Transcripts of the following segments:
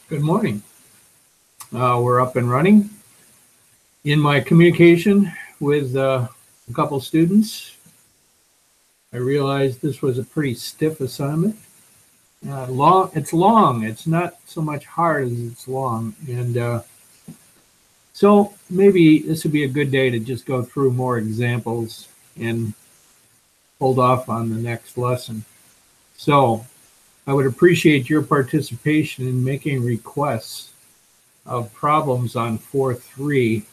Good morning. We're up and running. In my communication with a couple students, I realized this was a pretty stiff assignment. It's long. It's not so much hard as it's long. And so maybe this would be a good day to just go through more examples and hold off on the next lesson. So I would appreciate your participation in making requests of problems on 4.3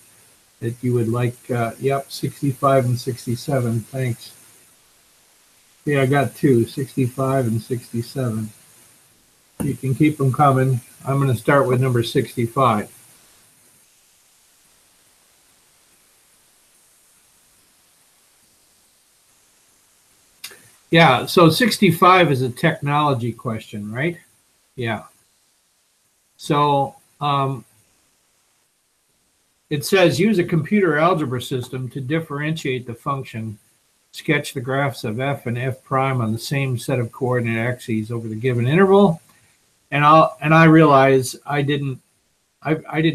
that you would like. Yep, 65 and 67. Thanks. Yeah, I got two, 65 and 67. You can keep them coming. I'm going to start with number 65. Yeah, so 65 is a technology question, right? Yeah. So it says use a computer algebra system to differentiate the function. Sketch the graphs of f and f prime on the same set of coordinate axes over the given interval. And I realize I didn't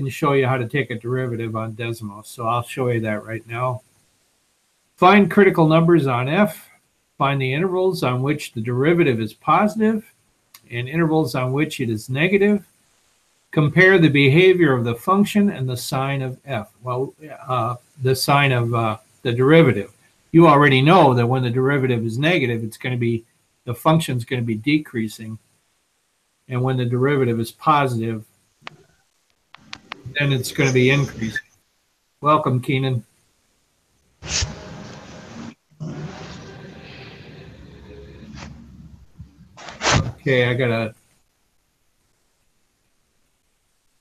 show you how to take a derivative on Desmos, so I'll show you that right now. Find critical numbers on f. Find the intervals on which the derivative is positive and intervals on which it is negative. Compare the behavior of the function and the sign of f. Well, the sign of the derivative. You already know that when the derivative is negative, it's going to be, the function's going to be decreasing. And when the derivative is positive, then it's going to be increasing. Welcome, Keenan. Okay,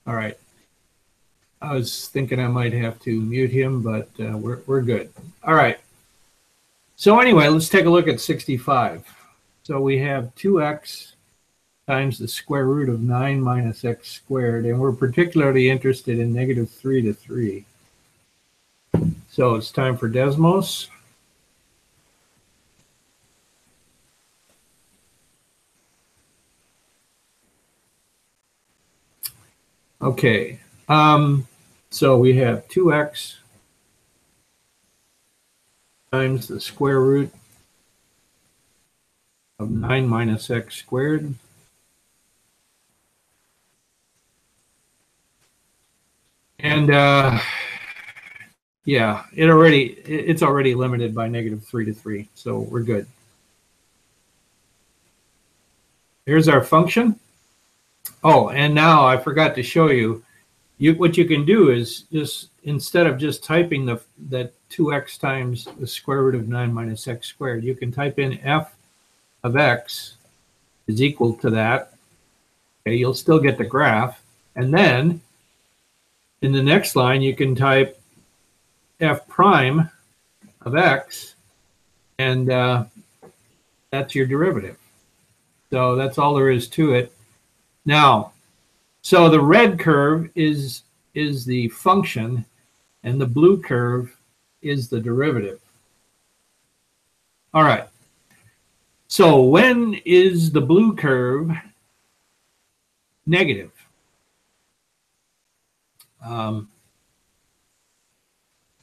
all right. I was thinking I might have to mute him, but we're good. All right. So anyway, let's take a look at 65. So we have 2x times the square root of 9 minus x squared, and we're particularly interested in negative 3 to 3. So it's time for Desmos. Okay, so we have 2x times the square root of 9 minus x squared. And yeah, it's already limited by negative 3 to 3, so we're good. Here's our function. Oh, and now I forgot to show you, what you can do is just, instead of just typing that 2x times the square root of 9 minus x squared, you can type in f of x is equal to that. Okay, you'll still get the graph. And then in the next line, you can type f prime of x, and that's your derivative. So that's all there is to it. Now, so the red curve is the function, and the blue curve is the derivative. All right. So when is the blue curve negative?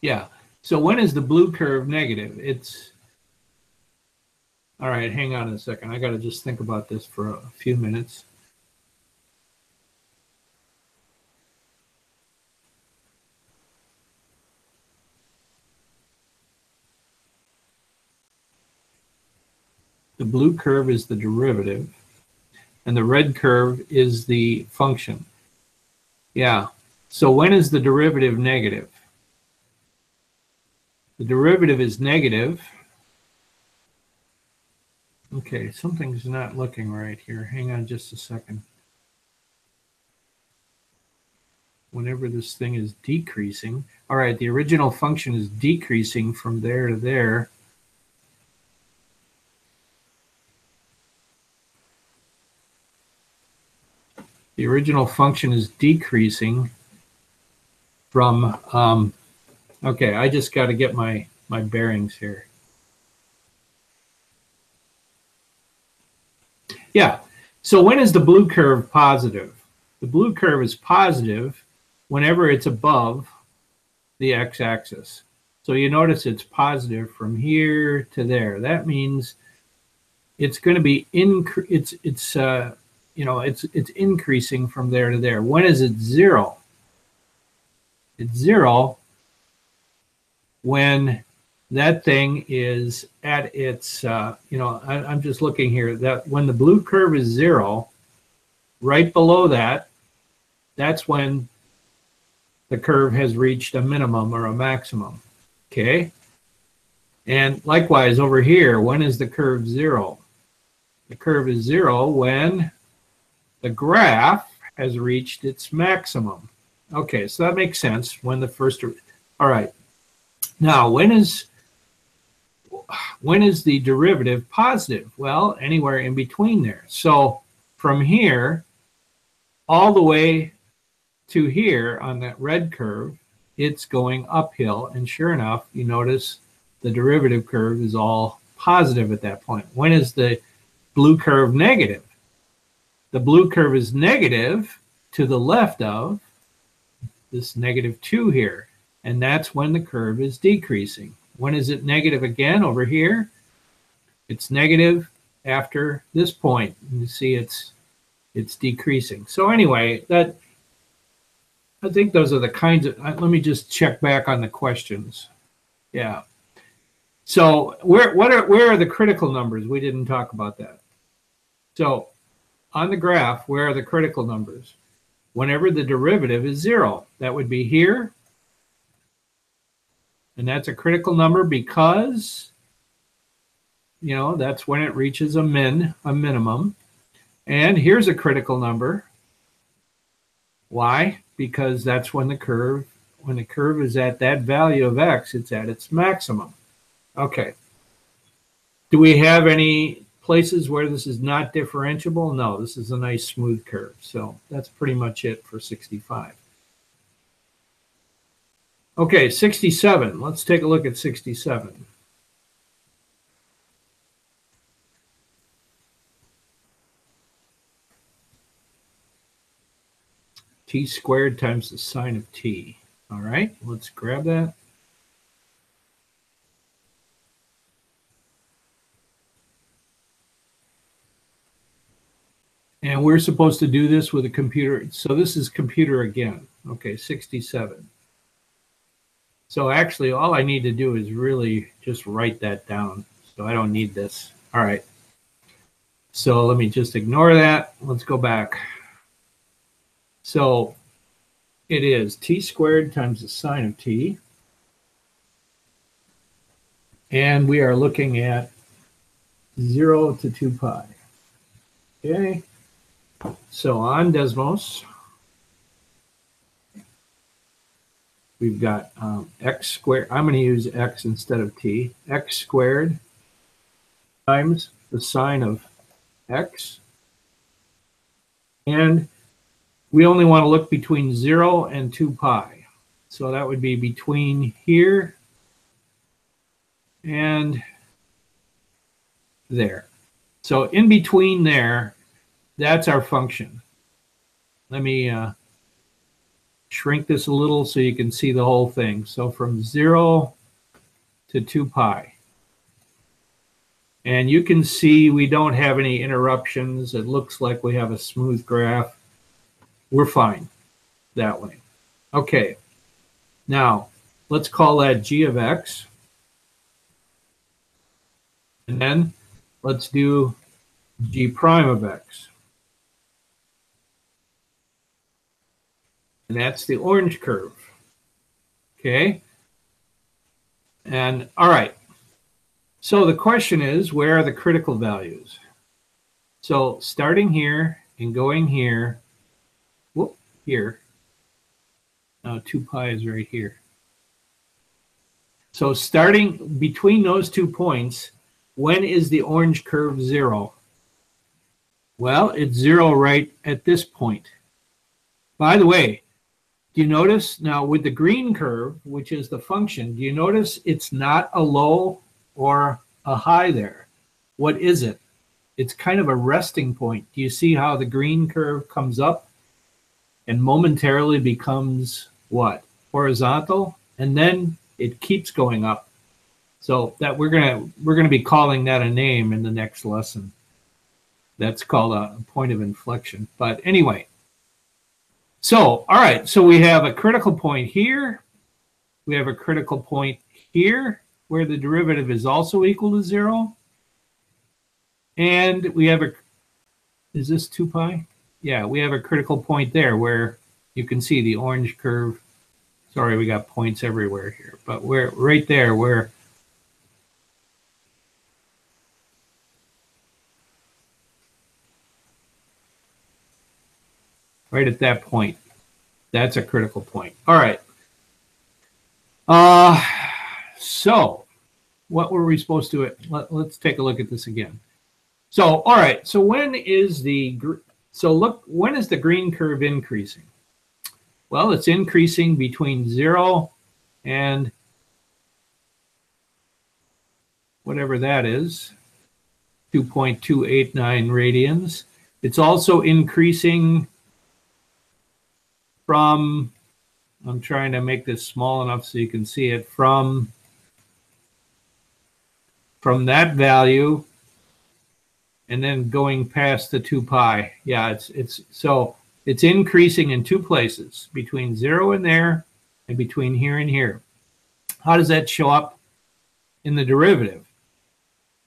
Yeah. So when is the blue curve negative? It's, all right, hang on a second. I got to just think about this for a few minutes. The blue curve is the derivative, and the red curve is the function. Yeah. So when is the derivative negative? The derivative is negative. Okay, something's not looking right here. Hang on just a second. Whenever this thing is decreasing. All right, the original function is decreasing from there to there. The original function is decreasing from, okay, I just got to get my bearings here. Yeah, so when is the blue curve positive? The blue curve is positive whenever it's above the x-axis. So you notice it's positive from here to there. That means it's going to be it's increasing from there to there. When is it zero? It's zero when that thing is at its, I'm just looking here, that when the blue curve is zero, right below that, that's when the curve has reached a minimum or a maximum, okay? And likewise over here, when is the curve zero? The curve is zero when the graph has reached its maximum. Okay, so that makes sense when the first, all right. Now, when is the derivative positive? Well, anywhere in between there. So from here all the way to here on that red curve, it's going uphill. And sure enough, you notice the derivative curve is all positive at that point. When is the blue curve negative? The blue curve is negative to the left of this -2 here. And that's when the curve is decreasing. When is it negative again over here? It's negative after this point. You see it's decreasing. So anyway, that I think those are the kinds of, let me just check back on the questions. Yeah. So where are the critical numbers? We didn't talk about that. So on the graph, where are the critical numbers? Whenever the derivative is zero, that would be here. And that's a critical number because, that's when it reaches a minimum. And here's a critical number. Why? Because that's when the curve is at that value of x, it's at its maximum. Okay. Do we have any places where this is not differentiable? No, this is a nice smooth curve. So that's pretty much it for 65. Okay, 67. Let's take a look at 67. T squared times the sine of t. All right, let's grab that. And we're supposed to do this with a computer. So this is computer again. Okay, 67. So actually, all I need to do is really just write that down. So I don't need this. All right. So let me just ignore that. Let's go back. So it is t squared times the sine of t. And we are looking at 0 to 2 pi. Okay. So on Desmos, we've got x squared. I'm going to use x instead of t. X squared times the sine of x. And we only want to look between 0 and 2 pi. So that would be between here and there. So in between there, that's our function. Let me shrink this a little so you can see the whole thing. So from 0 to 2 pi. And you can see we don't have any interruptions. It looks like we have a smooth graph. We're fine that way. Okay. Now, let's call that g of x. And then let's do g prime of x. And that's the orange curve. Okay. And all right. So the question is, where are the critical values? So starting here and going here, whoop, here. Now 2 pi is right here. So starting between those 2 points, when is the orange curve 0? Well, it's 0 right at this point. By the way, do you notice now with the green curve, which is the function, do you notice it's not a low or a high there? What is it? It's kind of a resting point. Do you see how the green curve comes up and momentarily becomes what? Horizontal, and then it keeps going up. So that we're gonna be calling that a name in the next lesson. That's called a point of inflection. But anyway, so all right, so we have a critical point here. We have a critical point here where the derivative is also equal to 0. And we have a, is this 2 pi? Yeah, we have a critical point there where you can see the orange curve. Sorry, we got points everywhere here, but we're right there where right at that point. That's a critical point. All right. So what were we supposed to, let's take a look at this again. So, all right. So when is the, when is the green curve increasing? Well, it's increasing between 0 and whatever that is, 2.289 radians. It's also increasing from, I'm trying to make this small enough so you can see it, from that value and then going past the 2 pi. Yeah, so it's increasing in two places, between 0 and there and between here and here. How does that show up in the derivative?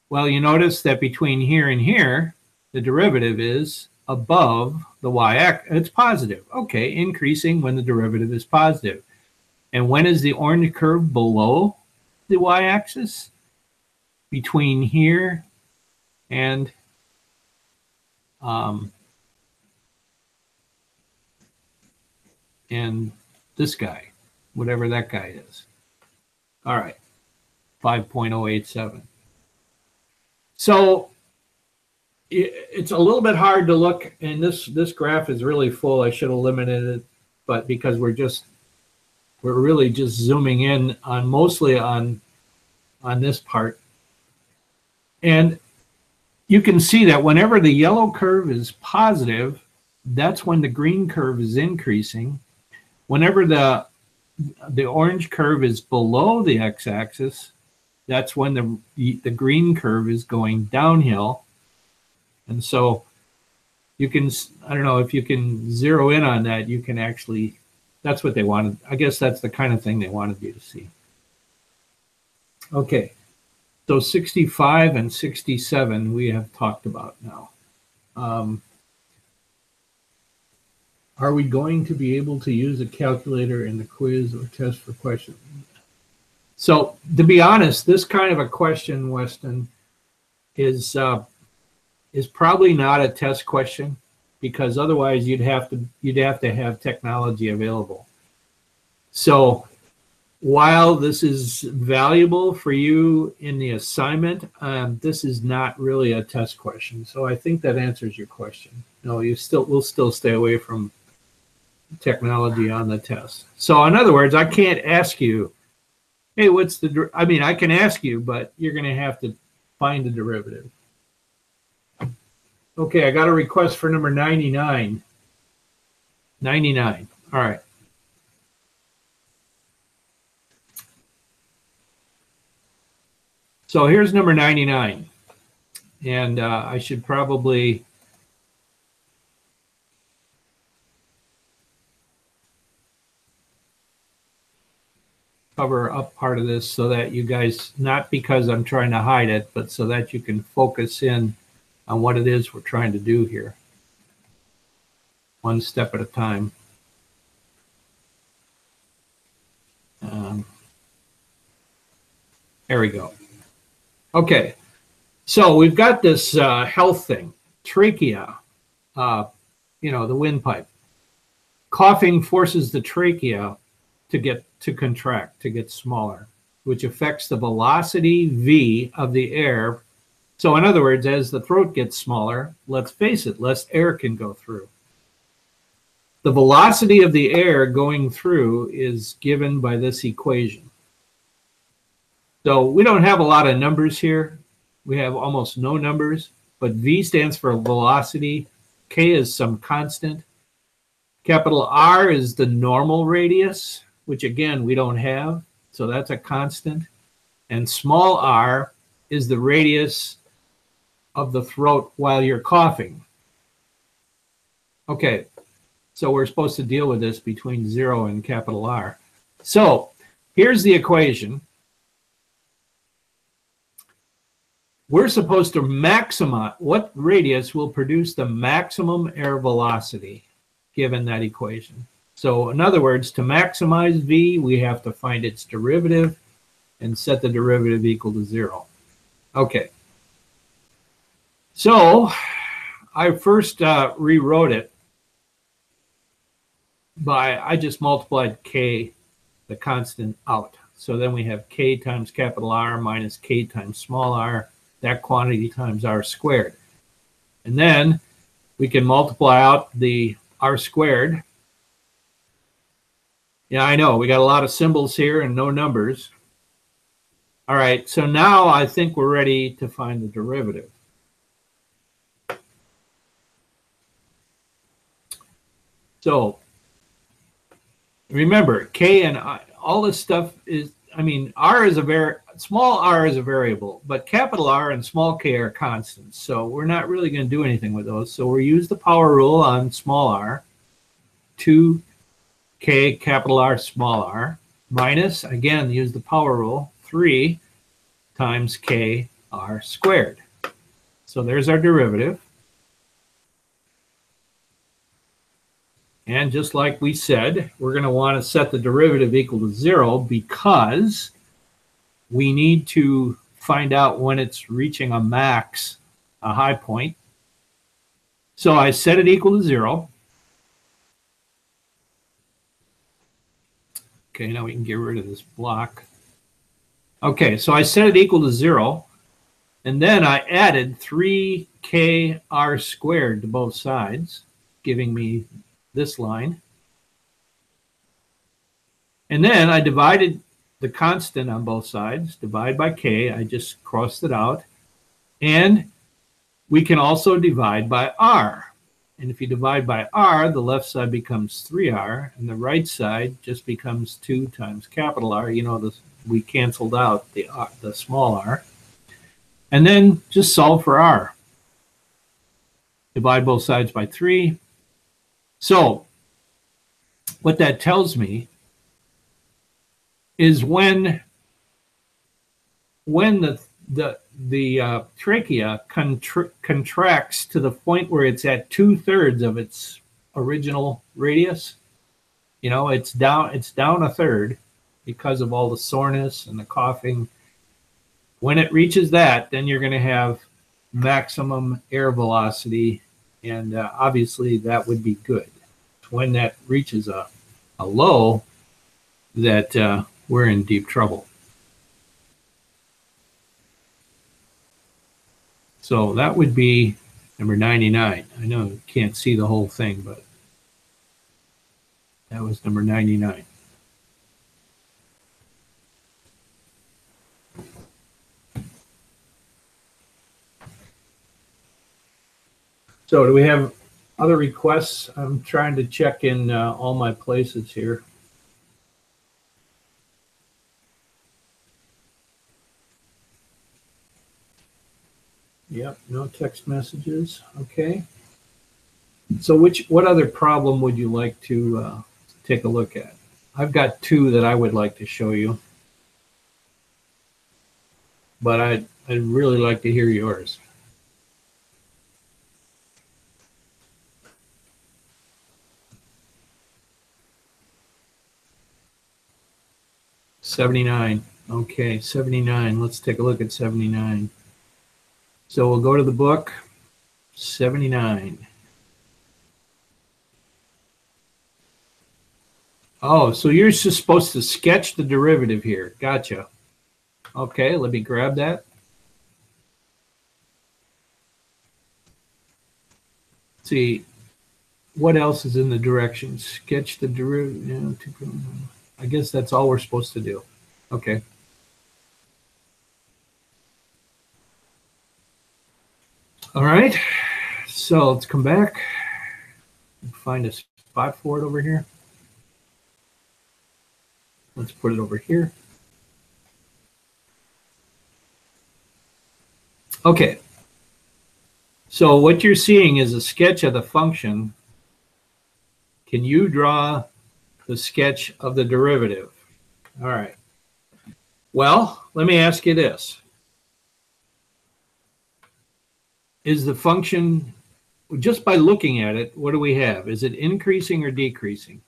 Well, you notice that between here and here, the derivative is above the y-axis. It's positive. Okay, increasing when the derivative is positive. And when is the orange curve below the y-axis? Between here and this guy, whatever that guy is. All right, 5.087. So it's a little bit hard to look, and this graph is really full. I should have limited it, but because we're really just zooming in on mostly on this part. And you can see that whenever the yellow curve is positive, that's when the green curve is increasing. Whenever the orange curve is below the x-axis, that's when the green curve is going downhill. And so you can, I don't know if you can zero in on that, you can actually, that's what they wanted. I guess that's the kind of thing they wanted you to see. Okay, so 65 and 67 we have talked about now. Are we going to be able to use a calculator in the quiz or test for questions? So to be honest, this kind of a question, Weston, is probably not a test question, because otherwise you'd have to have technology available. So while this is valuable for you in the assignment, this is not really a test question. So I think that answers your question. No, we'll still stay away from technology on the test. So in other words, I can't ask you, hey, what's the, I mean, I can ask you, but you're going to have to find the derivative. Okay, I got a request for number 99. 99, all right. So here's number 99. And I should probably cover up part of this so that you guys, not because I'm trying to hide it, but so that you can focus in on what it is we're trying to do here. One step at a time. There we go. Okay, so we've got this health thing, trachea, you know, the windpipe. Coughing forces the trachea to contract, to get smaller, which affects the velocity v of the air. So in other words, as the throat gets smaller, let's face it, less air can go through. The velocity of the air going through is given by this equation. So we don't have a lot of numbers here. We have almost no numbers, but V stands for velocity. K is some constant. Capital R is the normal radius, which again, we don't have. So that's a constant. And small r is the radius of the throat while you're coughing. Okay, so we're supposed to deal with this between 0 and capital R. So here's the equation. We're supposed to maximize what radius will produce the maximum air velocity given that equation. So in other words, to maximize V, we have to find its derivative and set the derivative equal to 0. Okay. So I first rewrote it by, I just multiplied K, the constant, out. So then we have K times capital R minus K times small r, that quantity times R squared. And then we can multiply out the R squared. Yeah, I know, we got a lot of symbols here and no numbers. All right, so now I think we're ready to find the derivative. So remember, K and I, all this stuff is, I mean, R is small r is a variable, but capital R and small k are constants. So we're not really going to do anything with those. So we'll use the power rule on small r, 2k capital R small r, minus, again, use the power rule, 3 times k r squared. So there's our derivative. And just like we said, we're going to want to set the derivative equal to 0 because we need to find out when it's reaching a max, a high point. So I set it equal to 0. Okay, now we can get rid of this block. Okay, so I set it equal to 0. And then I added 3k r squared to both sides, giving me this line. And then I divided the constant on both sides, divide by k, I just crossed it out. And we can also divide by r. And if you divide by r, the left side becomes 3r, and the right side just becomes 2 times capital R. You know, we canceled out the small r. And then just solve for r. Divide both sides by 3. So what that tells me is when the trachea contracts to the point where it's at 2/3 of its original radius, you know, it's down 1/3 because of all the soreness and the coughing. When it reaches that, then you're going to have maximum air velocity, and obviously that would be good. When that reaches a low, that we're in deep trouble. So that would be number 99. I know you can't see the whole thing, but that was number 99. So do we have other requests? I'm trying to check in all my places here. Yep, no text messages. Okay. So what other problem would you like to take a look at? I've got 2 that I would like to show you, but I'd really like to hear yours. '79. Okay, 79. Let's take a look at 79. So we'll go to the book, 79. Oh, so you're just supposed to sketch the derivative here. Gotcha. Okay, let me grab that. Let's see, what else is in the directions? Sketch the derivative. I guess that's all we're supposed to do. Okay. All right, so let's come back and find a spot for it over here. Let's put it over here. Okay. So what you're seeing is a sketch of the function. Can you draw the sketch of the derivative? All right. Well, let me ask you this. Is the function, just by looking at it, what do we have? Is it increasing or decreasing?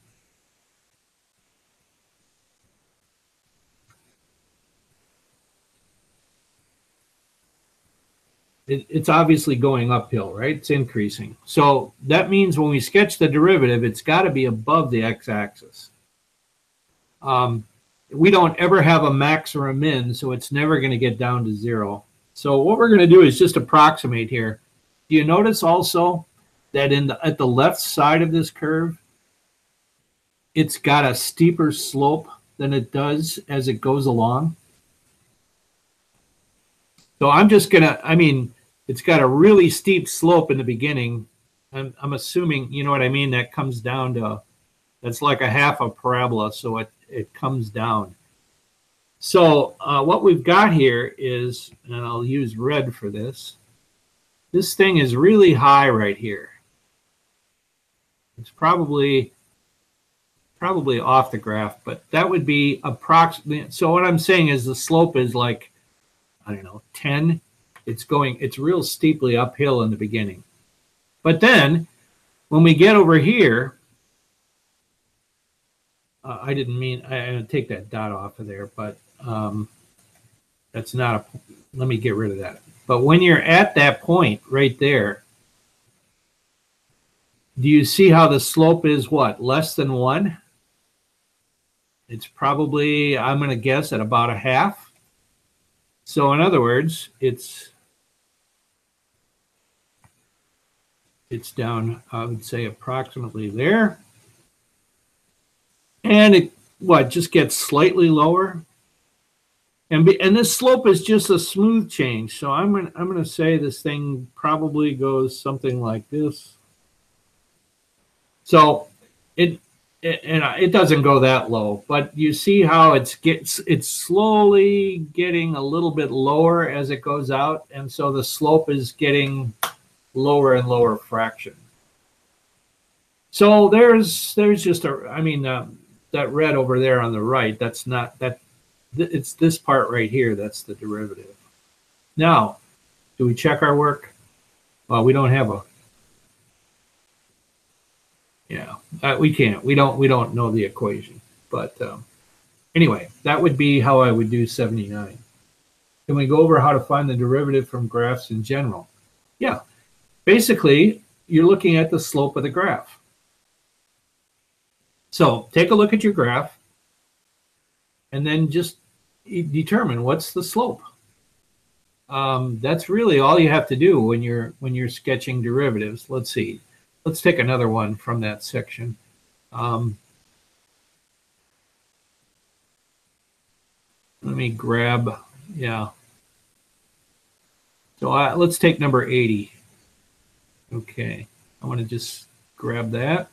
It's obviously going uphill, right? It's increasing. So that means when we sketch the derivative, it's got to be above the x-axis. We don't ever have a max or a min, so it's never going to get down to 0. So what we're going to do is just approximate here. Do you notice also that at the left side of this curve, it's got a steeper slope than it does as it goes along? So I'm just going to, I mean, it's got a really steep slope in the beginning. I'm assuming, you know what I mean, that comes down to, that's like a half a parabola, so it comes down. So what we've got here is, and I'll use red for this, this thing is really high right here. It's probably off the graph, but that would be approximately, so what I'm saying is the slope is like, I don't know, 10. It's real steeply uphill in the beginning. But then when we get over here, I didn't mean, I take that dot off of there, but that's not let me get rid of that. But when you're at that point right there, do you see how the slope is what? Less than 1? It's probably, I'm going to guess, at about a half. So in other words, it's down, I would say, approximately there. And it, just gets slightly lower. And this slope is just a smooth change. So I'm going to say this thing probably goes something like this. So it doesn't go that low, but you see how it's slowly getting a little bit lower as it goes out, and so the slope is getting lower and lower fraction. So there's just a, I mean, that red over there on the right, that's not that. It's this part right here that's the derivative. Now, do we check our work? Well, we don't have a. Yeah, we can't. We don't know the equation. But anyway, that would be how I would do 79. Can we go over how to find the derivative from graphs in general? Yeah, basically, you're looking at the slope of the graph. So take a look at your graph, and then just determine what's the slope. That's really all you have to do when you're sketching derivatives. Let's see. Let's take another one from that section. Let me grab, yeah. So let's take number 80. Okay, I want to just grab that.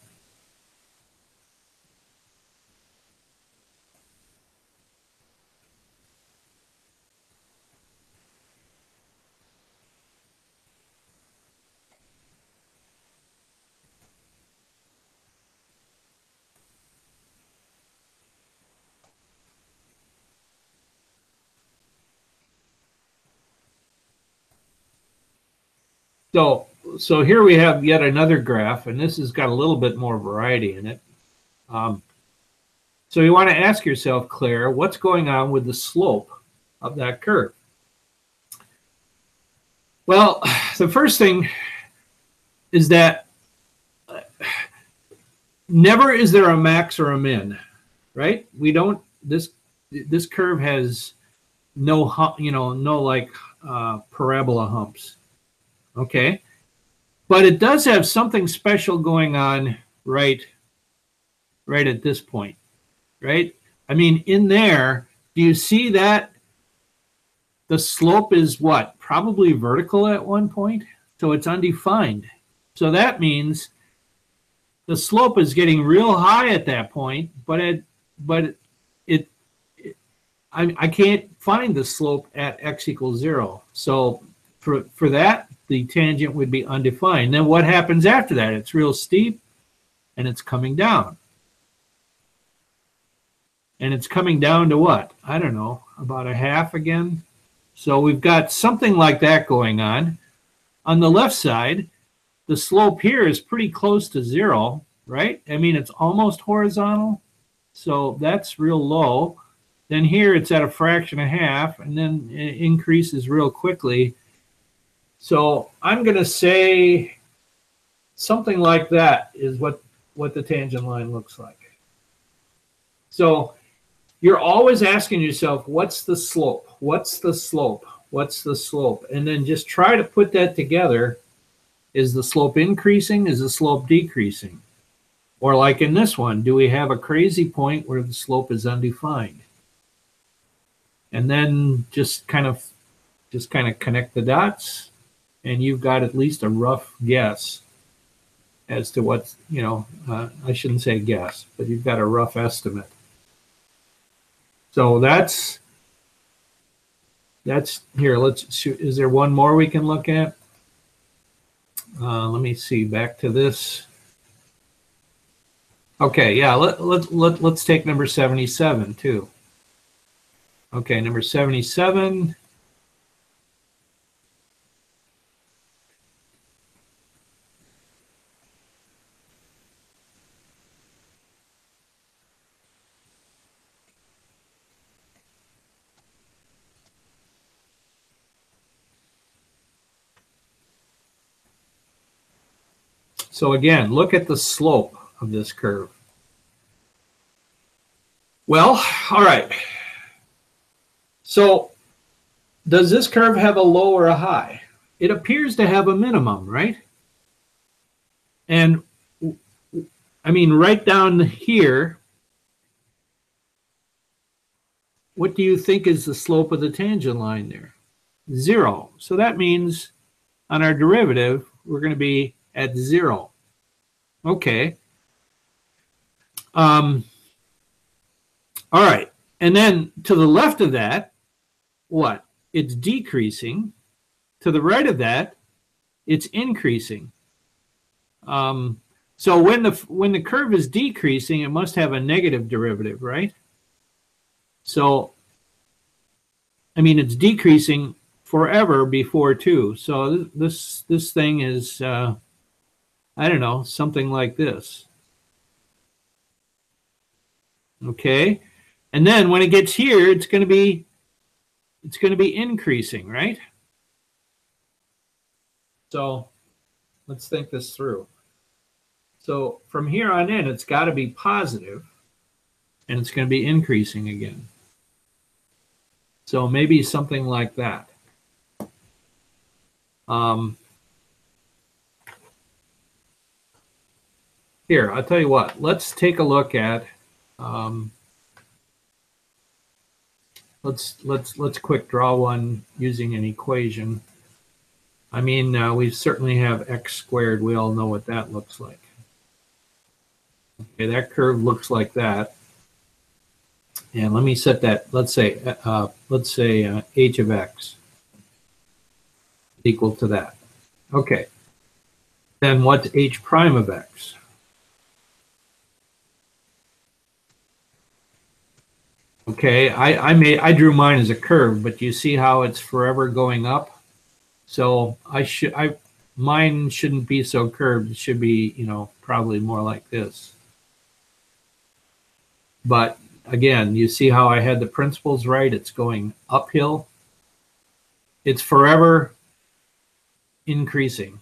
So here we have yet another graph, and this has got a little bit more variety in it. So you want to ask yourself, Claire, what's going on with the slope of that curve? Well, the first thing is that never is there a max or a min, right? We don't, this curve has no hump, no like parabola humps. Okay, but it does have something special going on right at this point, right? I mean, in there, do you see that the slope is what? Probably vertical at one point, so it's undefined. So that means the slope is getting real high at that point, but I can't find the slope at x equals 0. So for that, the tangent would be undefined. Then what happens after that? It's real steep, and it's coming down. And it's coming down to what? I don't know, about a half again. So we've got something like that going on. On the left side, the slope here is pretty close to 0, right? I mean, it's almost horizontal. So that's real low. Then here it's at a fraction of half, and then it increases real quickly. So I'm going to say something like that is what the tangent line looks like. So you're always asking yourself, what's the slope? What's the slope? What's the slope? And then just try to put that together. Is the slope increasing? Is the slope decreasing? Or like in this one, do we have a crazy point where the slope is undefined? And then just kind of connect the dots, and you've got at least a rough guess as to what's, I shouldn't say guess, but you've got a rough estimate. So that's here. Let's shoot. Is there one more we can look at? Let me see. Back to this. Okay, yeah. Let's take number 77 too. Okay, number 77. So again, look at the slope of this curve. Well, all right. So does this curve have a low or a high? It appears to have a minimum, right? And I mean, right down here, what do you think is the slope of the tangent line there? 0. So that means on our derivative, we're going to be at 0. Okay. All right. And then to the left of that, what? It's decreasing. To the right of that, it's increasing. So when the curve is decreasing, it must have a negative derivative, right? So, I mean, it's decreasing forever before 2. So this thing is, I don't know, something like this. Okay, and then when it gets here, it's going to be increasing, right? So let's think this through. So from here on in, it's got to be positive, and it's going to be increasing again. So maybe something like that. Here, I'll tell you what. Let's take a look at. Let's quick draw one using an equation. I mean, we certainly have x squared. We all know what that looks like. Okay, that curve looks like that. And let me set that. Let's say h of x equal to that. Okay. Then what's h prime of x? Okay, I drew mine as a curve, but you see how it's forever going up. So mine shouldn't be so curved. It should be, probably more like this. But again, you see how I had the principles right? It's going uphill. It's forever increasing.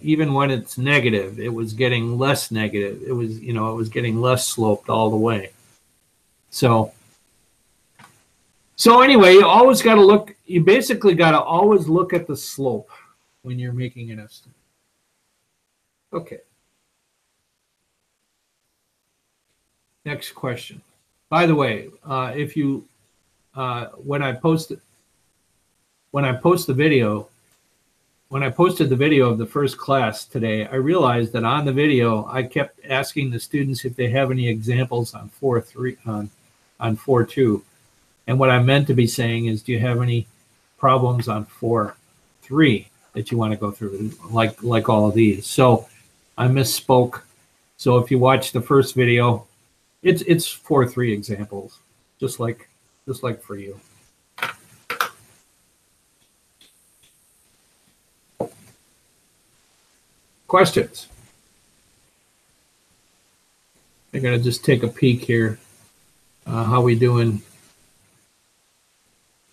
Even when it's negative, it was getting less negative. It was, it was getting less sloped all the way. So anyway, you always got to look. You basically got to always look at the slope when you're making an estimate. Okay. Next question. By the way, if you when I post the video, when I posted the video of the first class today, I realized that on the video, I kept asking the students if they have any examples on 4.3, on 4.2. And what I meant to be saying is, do you have any problems on 4.3 that you want to go through, like all of these? So I misspoke. So if you watch the first video, it's 4.3 examples, just like for you. Questions? I'm gonna just take a peek here. How we doing?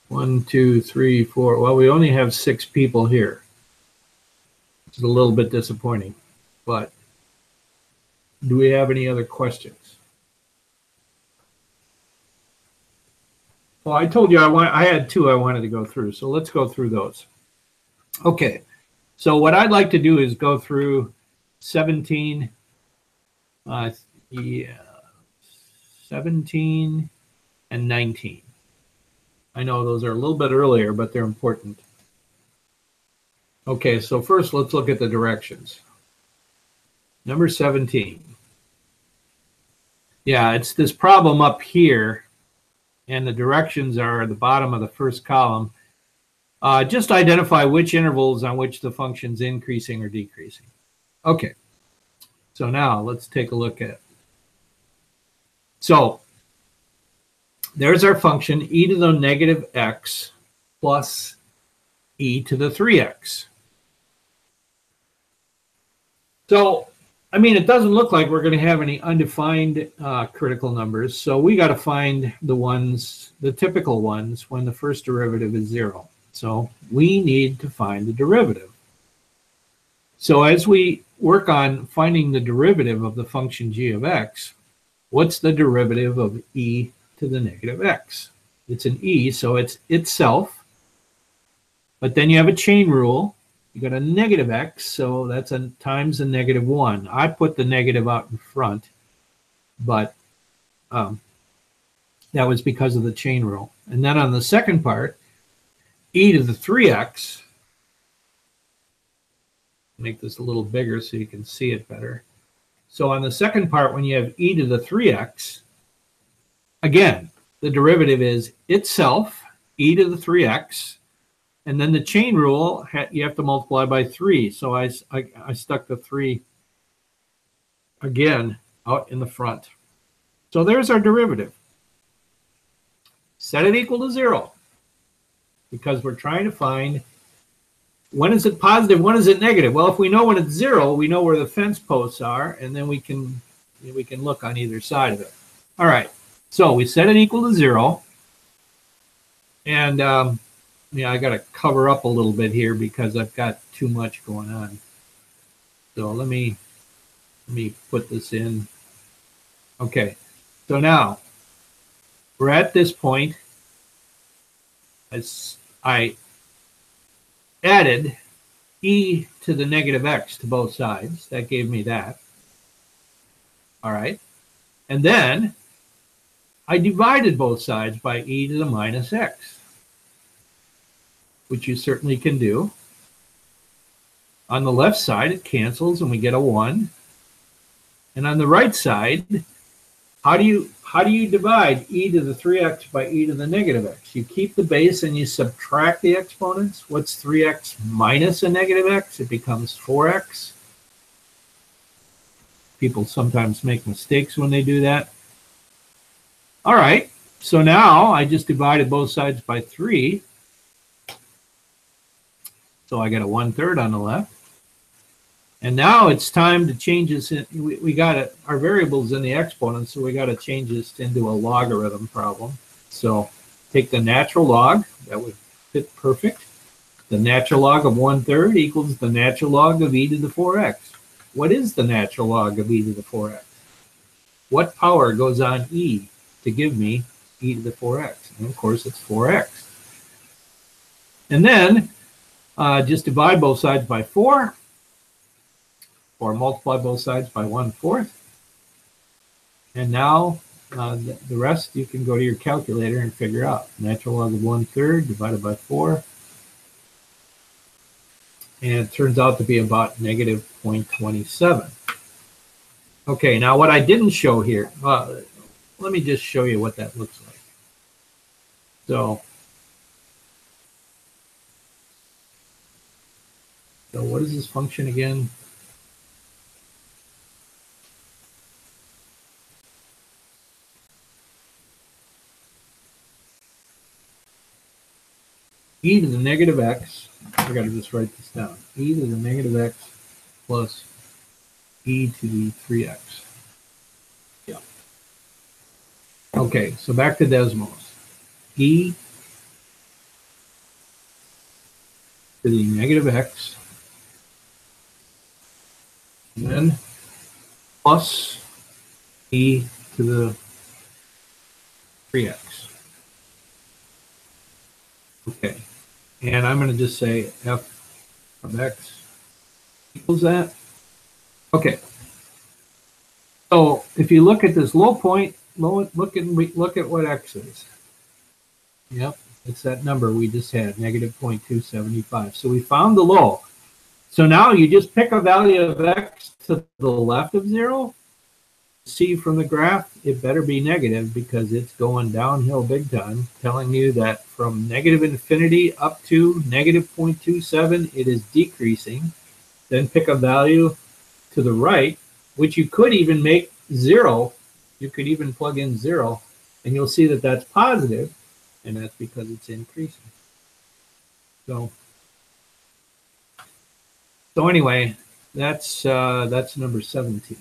1, 2, 3, 4. Well, we only have 6 people here. It's a little bit disappointing, but do we have any other questions? Well, I told you I had 2 I wanted to go through, so let's go through those. Okay, so what I'd like to do is go through 17, 17 and 19. I know those are a little bit earlier, but they're important. Okay, so first let's look at the directions. Number 17. Yeah, it's this problem up here, and the directions are at the bottom of the first column. Just identify which intervals on which the function's increasing or decreasing. Okay, so now let's take a look at it. So there's our function e to the negative x plus e to the 3x. So, I mean, it doesn't look like we're going to have any undefined critical numbers. So we got to find the typical ones when the first derivative is 0. So we need to find the derivative. So as we work on finding the derivative of the function g of x, what's the derivative of e to the negative x? It's an e, so it's itself. But then you have a chain rule. You got a negative x, so that's a times a negative 1. I put the negative out in front, but that was because of the chain rule. And then on the second part, e to the 3x, make this a little bigger so you can see it better. So on the second part, when you have e to the 3x, again, the derivative is itself, e to the 3x, and then the chain rule, you have to multiply by 3. So I stuck the 3 again out in the front. So there's our derivative. Set it equal to 0, because we're trying to find when is it positive, when is it negative. Well, if we know when it's 0, we know where the fence posts are, and then we can look on either side of it. All right, so we set it equal to 0, and yeah, I got to cover up a little bit here because I've got too much going on. So let me put this in. Okay, so now we're at this point. As I added e to the negative x to both sides, that gave me that. All right, and then I divided both sides by e to the minus x, which you certainly can do. On the left side, it cancels and we get a 1. And on the right side, how do you divide e to the 3x by e to the negative x? You keep the base and you subtract the exponents. What's 3x minus a negative x? It becomes 4x. People sometimes make mistakes when they do that. All right, so now I just divided both sides by 3. So I got a 1/3 on the left. And now it's time to change this. We got our variables in the exponents, so we got to change this into a logarithm problem. So take the natural log, that would fit perfect. The natural log of 1/3 equals the natural log of e to the 4x. What is the natural log of e to the 4x? What power goes on e to give me e to the 4x? And of course, it's 4x. And then just divide both sides by 4, or multiply both sides by 1/4. And now the rest you can go to your calculator and figure out. Natural log of 1/3 divided by 4. and it turns out to be about negative 0.27. Okay, now what I didn't show here, let me just show you what that looks like. So what is this function again? E to the negative x, I got to just write this down, e to the negative x plus e to the 3x. Yeah. Okay, so back to Desmos. E to the negative x, and then plus e to the 3x. Okay, and I'm going to just say f of x equals that. Okay, so if you look at this low point, look at what x is. Yep, it's that number we just had, negative 0.275. So we found the low. So now you just pick a value of x to the left of 0. See from the graph, it better be negative because it's going downhill big time, telling you that from negative infinity up to negative 0.27, it is decreasing. Then pick a value to the right, which you could even make 0. You could even plug in 0, and you'll see that that's positive, and that's because it's increasing. So anyway, that's number 17.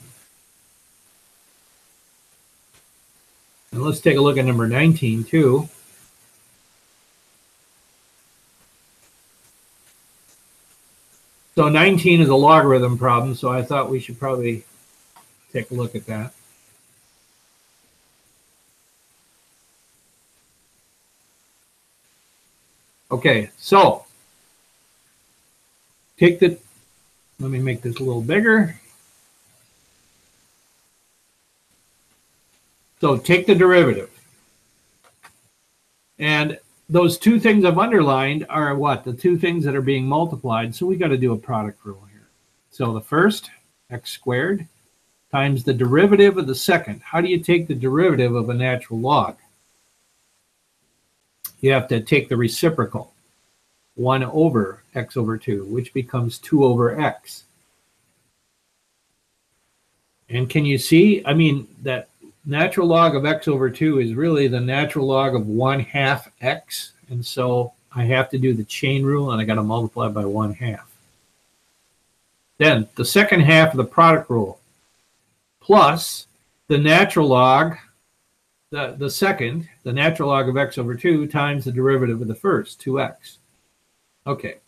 And let's take a look at number 19 too. So 19 is a logarithm problem, so I thought we should probably take a look at that. Okay, so let me make this a little bigger. So take the derivative. And those two things I've underlined are what? The two things that are being multiplied. So we got to do a product rule here. So the first, x squared, times the derivative of the second. How do you take the derivative of a natural log? You have to take the reciprocal, 1 over x over 2, which becomes 2 over x. And can you see, I mean, that natural log of x over 2 is really the natural log of 1/2 x. And so I have to do the chain rule, and I got to multiply by 1/2. Then the second half of the product rule, plus the natural log, the natural log of x over 2 times the derivative of the first, 2x. Okay.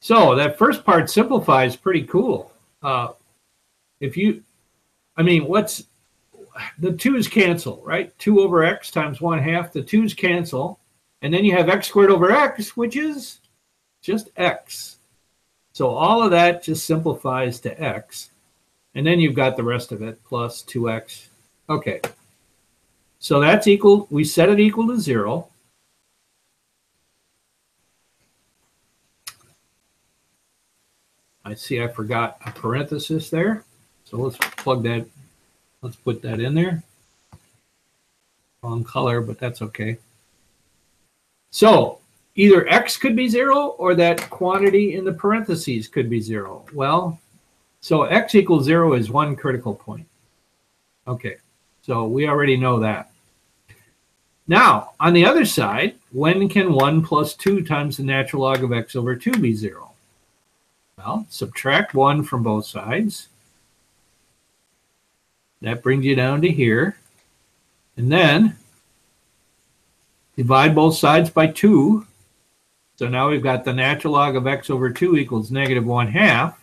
So that first part simplifies pretty cool. What's the 2's cancel, right? 2 over x times 1/2, the 2's cancel. And then you have x squared over x, which is just x. So all of that just simplifies to x. And then you've got the rest of it, plus 2x. Okay. So that's equal, we set it equal to 0. I see I forgot a parenthesis there. So let's plug that, let's put that in there. Wrong color, but that's okay. So either x could be 0 or that quantity in the parentheses could be 0. Well, so x equals 0 is one critical point. Okay, so we already know that. Now, on the other side, when can 1 plus 2 times the natural log of x over 2 be 0? Well, subtract 1 from both sides. That brings you down to here. And then divide both sides by 2. So now we've got the natural log of x over 2 equals negative 1/2.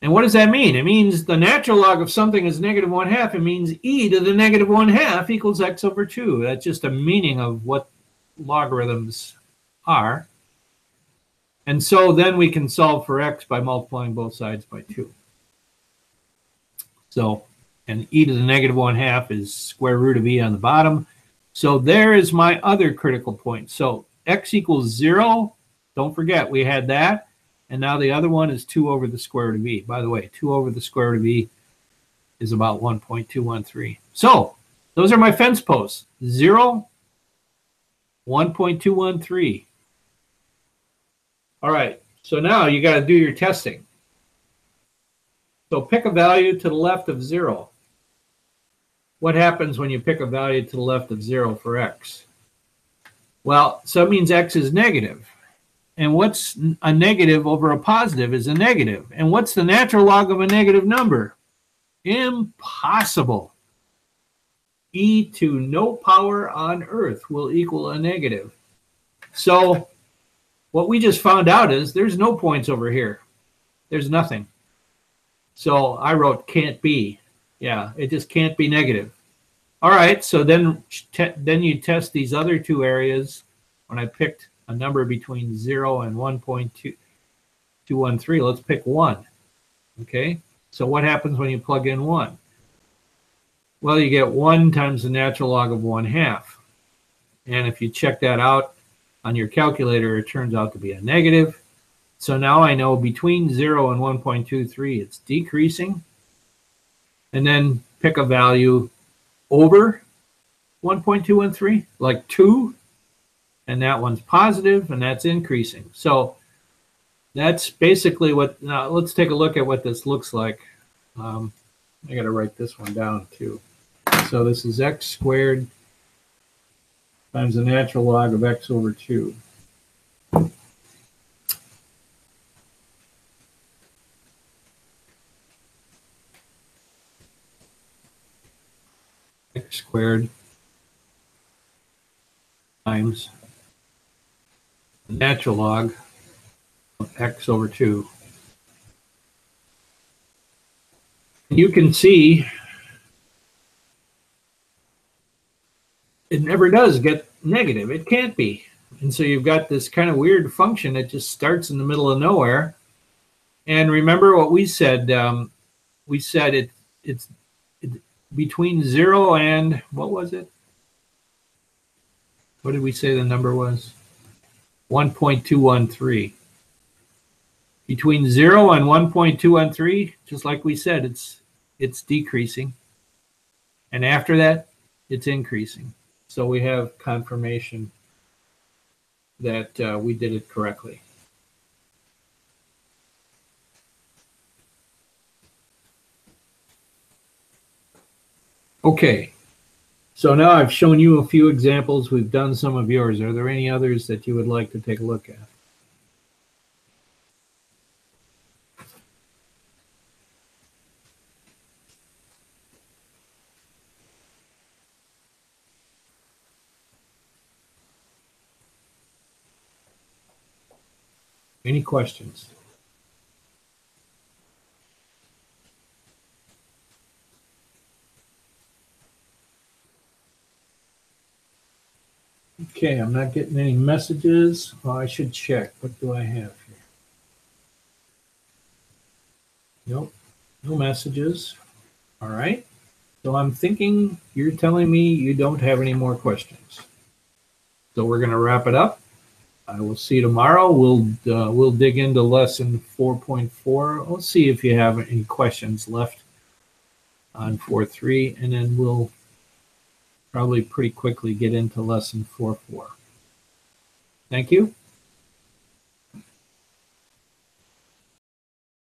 And what does that mean? It means the natural log of something is negative 1/2. It means e to the negative 1/2 equals x over 2. That's just a meaning of what logarithms are. And so then we can solve for x by multiplying both sides by 2. So, and e to the negative 1/2 is square root of e on the bottom. So there is my other critical point. So x equals 0. Don't forget, we had that. And now the other one is 2 over the square root of e. By the way, 2 over the square root of e is about 1.213. So those are my fence posts. 0, 1.213. All right, so now you got to do your testing. So pick a value to the left of 0. What happens when you pick a value to the left of 0 for x? Well, so it means x is negative. And what's a negative over a positive is a negative. And what's the natural log of a negative number? Impossible. E to no power on earth will equal a negative. So what we just found out is there's no points over here. There's nothing. So I wrote can't be. Yeah, it just can't be negative. All right, so then you test these other two areas. When I picked a number between 0 and 1.213, let's pick 1. Okay, so what happens when you plug in 1? Well, you get 1 times the natural log of 1/2. And if you check that out on your calculator, it turns out to be a negative. So now I know between 0 and 1.23, it's decreasing. And then pick a value over 1.213, like 2. And that one's positive, and that's increasing. So that's basically what, now let's take a look at what this looks like. I got to write this one down too. So this is x squared times the natural log of x over 2. X squared times the natural log of x over 2. You can see it never does get negative. It can't be. And so you've got this kind of weird function that just starts in the middle of nowhere. And remember what we said. We said it's between 0 and, what was it? What did we say the number was? 1.213. Between 0 and 1.213, just like we said, it's decreasing. And after that, it's increasing. So we have confirmation that we did it correctly. Okay, so now I've shown you a few examples. We've done some of yours. Are there any others that you would like to take a look at? Any questions? Okay, I'm not getting any messages. Oh, I should check. What do I have here? Nope, no messages. All right. So I'm thinking you're telling me you don't have any more questions. So we're going to wrap it up. I will see you tomorrow. We'll dig into lesson 4.4. Let's see if you have any questions left on 4.3, and then we'll probably pretty quickly get into lesson 4.4. Thank you.